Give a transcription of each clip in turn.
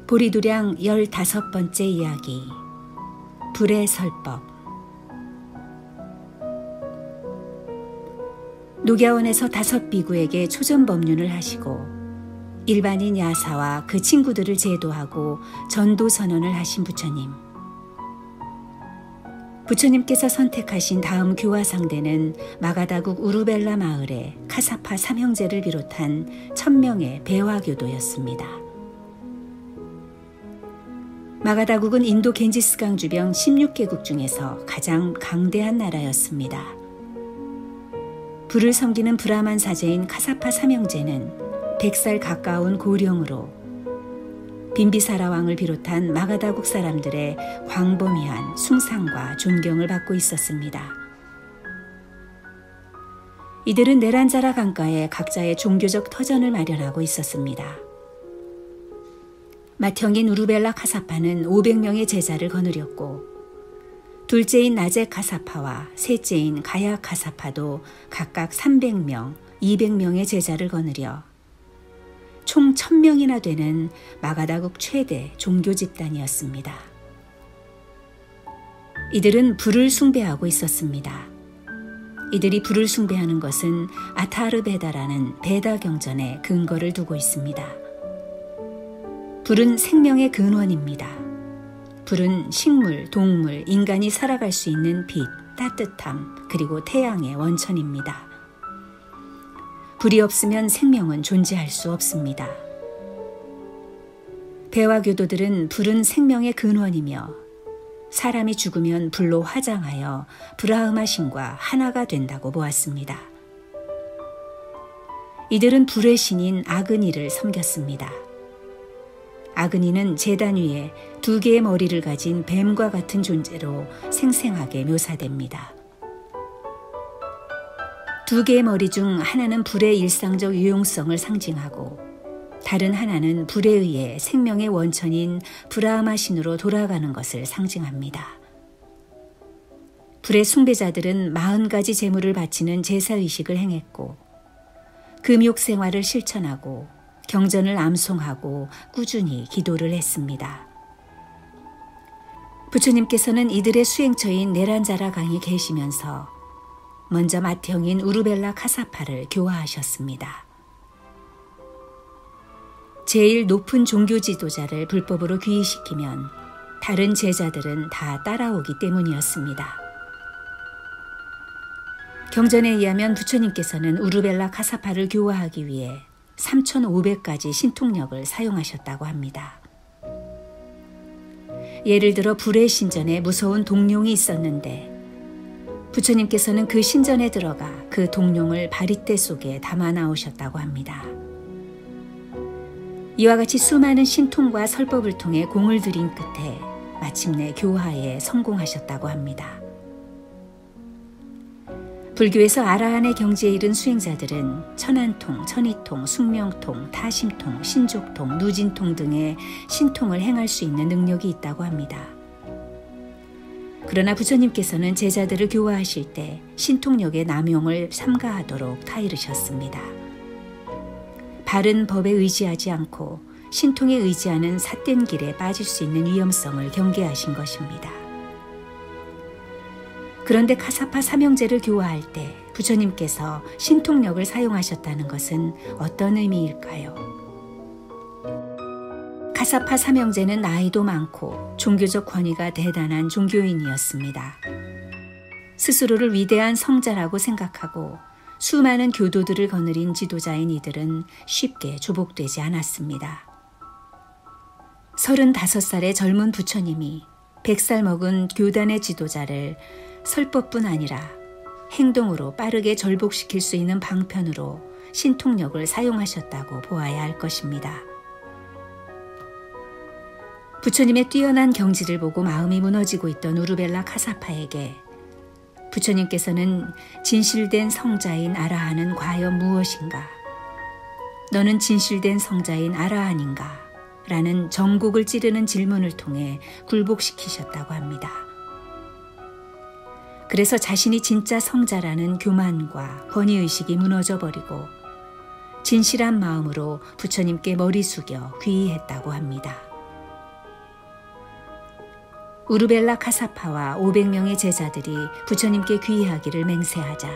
보리두량 15번째 이야기. 불의 설법. 녹야원에서 5비구에게 초전법륜을 하시고 일반인 야사와 그 친구들을 제도하고 전도선언을 하신 부처님. 부처님께서 선택하신 다음 교화 상대는 마가다국 우루벨라 마을의 카사파 삼형제를 비롯한 1000명의 배화교도였습니다. 마가다국은 인도 겐지스강 주변 16개국 중에서 가장 강대한 나라였습니다. 불을 섬기는 브라만 사제인 카사파 삼형제는 100살 가까운 고령으로 빈비사라 왕을 비롯한 마가다국 사람들의 광범위한 숭상과 존경을 받고 있었습니다. 이들은 네란자라 강가에 각자의 종교적 터전을 마련하고 있었습니다. 맏형인 우루벨라 카사파는 500명의 제자를 거느렸고 둘째인 나제 카사파와 셋째인 가야 카사파도 각각 300명, 200명의 제자를 거느려 총 1000명이나 되는 마가다국 최대 종교 집단이었습니다. 이들은 불을 숭배하고 있었습니다. 이들이 불을 숭배하는 것은 아타르베다라는 베다 경전에 근거를 두고 있습니다. 불은 생명의 근원입니다. 불은 식물, 동물, 인간이 살아갈 수 있는 빛, 따뜻함, 그리고 태양의 원천입니다. 불이 없으면 생명은 존재할 수 없습니다. 배화교도들은 불은 생명의 근원이며 사람이 죽으면 불로 화장하여 브라흐마 신과 하나가 된다고 보았습니다. 이들은 불의 신인 아그니를 섬겼습니다. 아그니는 제단 위에 2개의 머리를 가진 뱀과 같은 존재로 생생하게 묘사됩니다. 2개의 머리 중 하나는 불의 일상적 유용성을 상징하고 다른 하나는 불에 의해 생명의 원천인 브라흐마 신으로 돌아가는 것을 상징합니다. 불의 숭배자들은 40가지 제물을 바치는 제사의식을 행했고 금욕 생활을 실천하고 경전을 암송하고 꾸준히 기도를 했습니다. 부처님께서는 이들의 수행처인 네란자라 강에 계시면서 먼저 맏형인 우루벨라 카사파를 교화하셨습니다. 제일 높은 종교 지도자를 불법으로 귀의시키면 다른 제자들은 다 따라오기 때문이었습니다. 경전에 의하면 부처님께서는 우루벨라 카사파를 교화하기 위해 3500가지 신통력을 사용하셨다고 합니다. 예를 들어 불의 신전에 무서운 동룡이 있었는데 부처님께서는 그 신전에 들어가 그 동룡을 바리떼 속에 담아 나오셨다고 합니다. 이와 같이 수많은 신통과 설법을 통해 공을 들인 끝에 마침내 교화에 성공하셨다고 합니다. 불교에서 아라한의 경지에 이른 수행자들은 천안통, 천이통, 숙명통, 타심통, 신족통, 누진통 등의 신통을 행할 수 있는 능력이 있다고 합니다. 그러나 부처님께서는 제자들을 교화하실 때 신통력의 남용을 삼가하도록 타이르셨습니다. 바른 법에 의지하지 않고 신통에 의지하는 삿된 길에 빠질 수 있는 위험성을 경계하신 것입니다. 그런데 카사파 삼형제를 교화할 때 부처님께서 신통력을 사용하셨다는 것은 어떤 의미일까요? 카사파 삼형제는 나이도 많고 종교적 권위가 대단한 종교인이었습니다. 스스로를 위대한 성자라고 생각하고 수많은 교도들을 거느린 지도자인 이들은 쉽게 조복되지 않았습니다. 35살의 젊은 부처님이 100살 먹은 교단의 지도자를 설법뿐 아니라 행동으로 빠르게 절복시킬 수 있는 방편으로 신통력을 사용하셨다고 보아야 할 것입니다. 부처님의 뛰어난 경지를 보고 마음이 무너지고 있던 우루벨라 카사파에게 부처님께서는 진실된 성자인 아라한은 과연 무엇인가? 너는 진실된 성자인 아라한인가? 라는 정곡을 찌르는 질문을 통해 굴복시키셨다고 합니다. 그래서 자신이 진짜 성자라는 교만과 권위의식이 무너져버리고 진실한 마음으로 부처님께 머리 숙여 귀의했다고 합니다. 우르벨라 카사파와 500명의 제자들이 부처님께 귀의하기를 맹세하자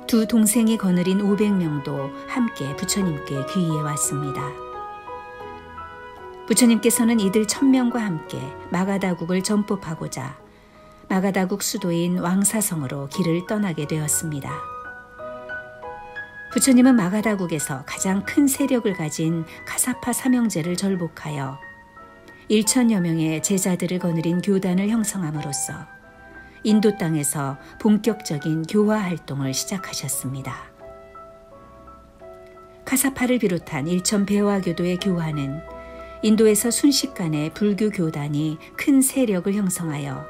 두 동생이 거느린 500명도 함께 부처님께 귀의해 왔습니다. 부처님께서는 이들 1000명과 함께 마가다국을 전법하고자 마가다국 수도인 왕사성으로 길을 떠나게 되었습니다. 부처님은 마가다국에서 가장 큰 세력을 가진 카사파 삼형제를 절복하여 1000여 명의 제자들을 거느린 교단을 형성함으로써 인도 땅에서 본격적인 교화 활동을 시작하셨습니다. 카사파를 비롯한 1000배화교도의 교화는 인도에서 순식간에 불교 교단이 큰 세력을 형성하여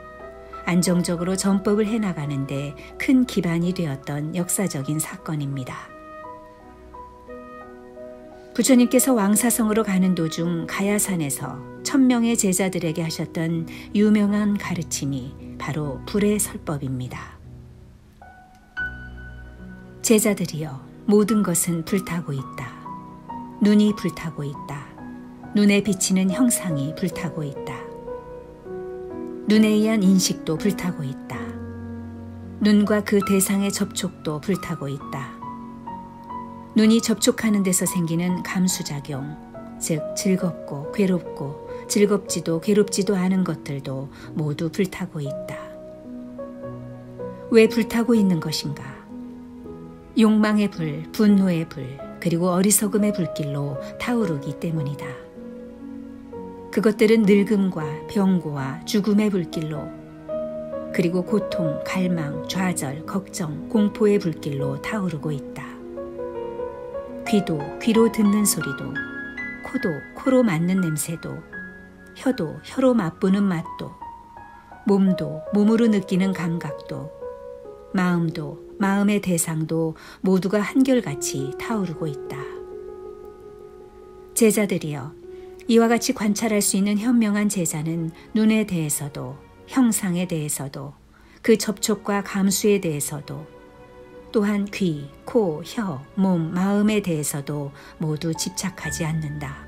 안정적으로 전법을 해나가는데 큰 기반이 되었던 역사적인 사건입니다. 부처님께서 왕사성으로 가는 도중 가야산에서 1000명의 제자들에게 하셨던 유명한 가르침이 바로 불의 설법입니다. 제자들이여, 모든 것은 불타고 있다. 눈이 불타고 있다. 눈에 비치는 형상이 불타고 있다. 눈에 의한 인식도 불타고 있다. 눈과 그 대상의 접촉도 불타고 있다. 눈이 접촉하는 데서 생기는 감수작용, 즉 즐겁고 괴롭고 즐겁지도 괴롭지도 않은 것들도 모두 불타고 있다. 왜 불타고 있는 것인가? 욕망의 불, 분노의 불, 그리고 어리석음의 불길로 타오르기 때문이다. 그것들은 늙음과 병고와 죽음의 불길로, 그리고 고통, 갈망, 좌절, 걱정, 공포의 불길로 타오르고 있다. 귀도 귀로 듣는 소리도, 코도 코로 맡는 냄새도, 혀도 혀로 맛보는 맛도, 몸도 몸으로 느끼는 감각도, 마음도 마음의 대상도 모두가 한결같이 타오르고 있다. 제자들이여, 이와 같이 관찰할 수 있는 현명한 제자는 눈에 대해서도, 형상에 대해서도, 그 접촉과 감수에 대해서도, 또한 귀, 코, 혀, 몸, 마음에 대해서도 모두 집착하지 않는다.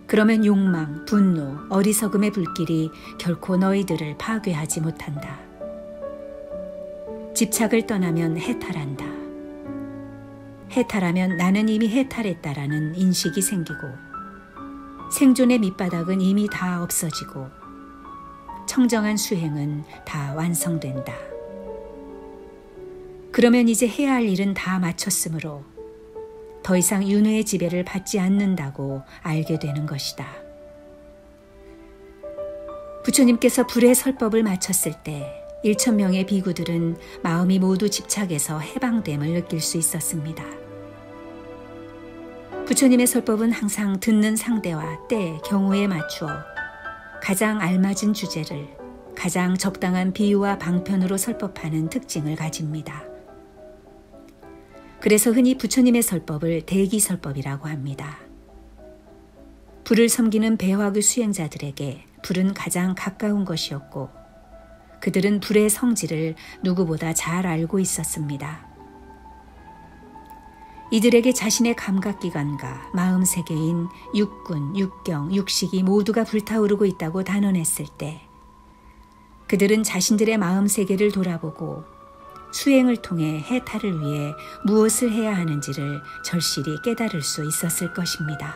그러면 욕망, 분노, 어리석음의 불길이 결코 너희들을 파괴하지 못한다. 집착을 떠나면 해탈한다. 해탈하면 나는 이미 해탈했다라는 인식이 생기고, 생존의 밑바닥은 이미 다 없어지고, 청정한 수행은 다 완성된다. 그러면 이제 해야 할 일은 다 마쳤으므로 더 이상 윤회의 지배를 받지 않는다고 알게 되는 것이다. 부처님께서 불의 설법을 마쳤을 때 1000명의 비구들은 마음이 모두 집착에서 해방됨을 느낄 수 있었습니다. 부처님의 설법은 항상 듣는 상대와 때, 경우에 맞추어 가장 알맞은 주제를 가장 적당한 비유와 방편으로 설법하는 특징을 가집니다. 그래서 흔히 부처님의 설법을 대기설법이라고 합니다. 불을 섬기는 배화교 수행자들에게 불은 가장 가까운 것이었고, 그들은 불의 성질을 누구보다 잘 알고 있었습니다. 이들에게 자신의 감각기관과 마음세계인 육군, 육경, 육식이 모두가 불타오르고 있다고 단언했을 때 그들은 자신들의 마음세계를 돌아보고 수행을 통해 해탈을 위해 무엇을 해야 하는지를 절실히 깨달을 수 있었을 것입니다.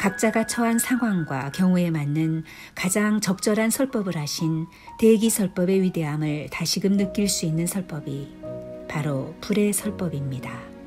각자가 처한 상황과 경우에 맞는 가장 적절한 설법을 하신 대기설법의 위대함을 다시금 느낄 수 있는 설법이 바로 불의 설법입니다.